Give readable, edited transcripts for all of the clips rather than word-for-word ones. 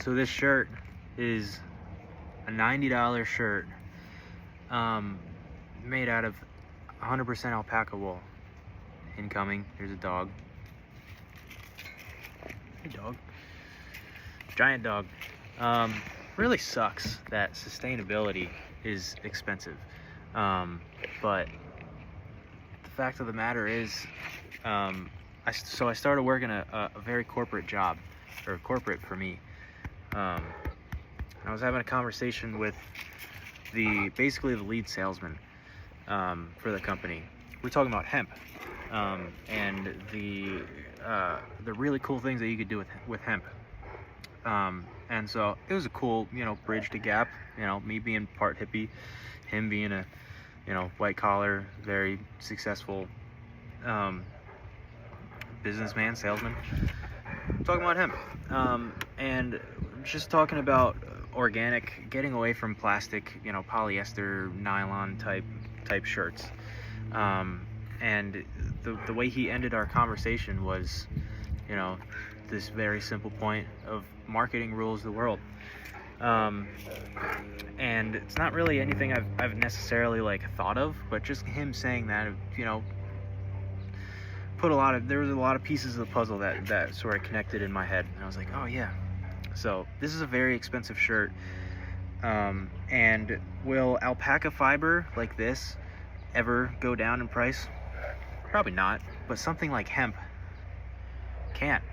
So this shirt is a $90 shirt made out of 100% alpaca wool. Incoming. Here's a dog. Hey, dog. Giant dog. Really sucks that sustainability is expensive. But the fact of the matter is, I started working a very corporate job, or corporate for me. And I was having a conversation with basically the lead salesman for the company. We're talking about hemp and the really cool things that you could do with hemp. And so it was a cool, bridge to gap. Me being part hippie, him being a, white collar, very successful businessman, salesman. I'm talking about hemp, and just talking about organic, getting away from plastic, polyester, nylon type shirts. And the way he ended our conversation was, this very simple point of marketing rules the world. And it's not really anything I've necessarily thought of, but just him saying that, there was a lot of pieces of the puzzle that sort of connected in my head, and I was like, oh yeah. So this is a very expensive shirt, and will alpaca fiber like this ever go down in price? Probably not, but something like hemp can,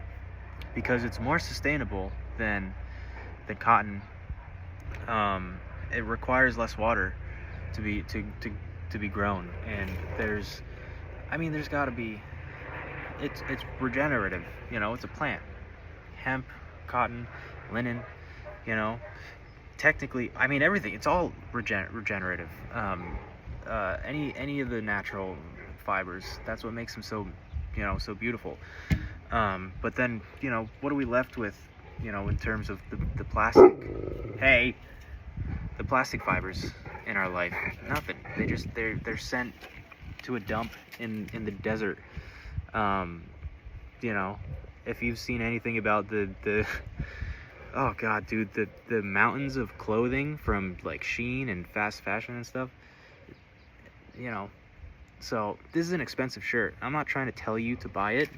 because it's more sustainable than cotton. It requires less water to be grown, and there's gotta be, it's regenerative, it's a plant. Hemp, cotton, linen, technically, everything, it's all regenerative. Any of the natural fibers, that's what makes them so, so beautiful. But then, what are we left with, in terms of the plastic? Hey, the plastic fibers in our life, nothing. They're sent to a dump in the desert. If you've seen anything about the oh god, dude, the mountains of clothing from Shein and fast fashion and stuff, so this is an expensive shirt. I'm not trying to tell you to buy it,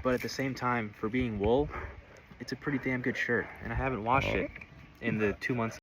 but at the same time, for being wool, it's a pretty damn good shirt, and I haven't washed it in the 2 months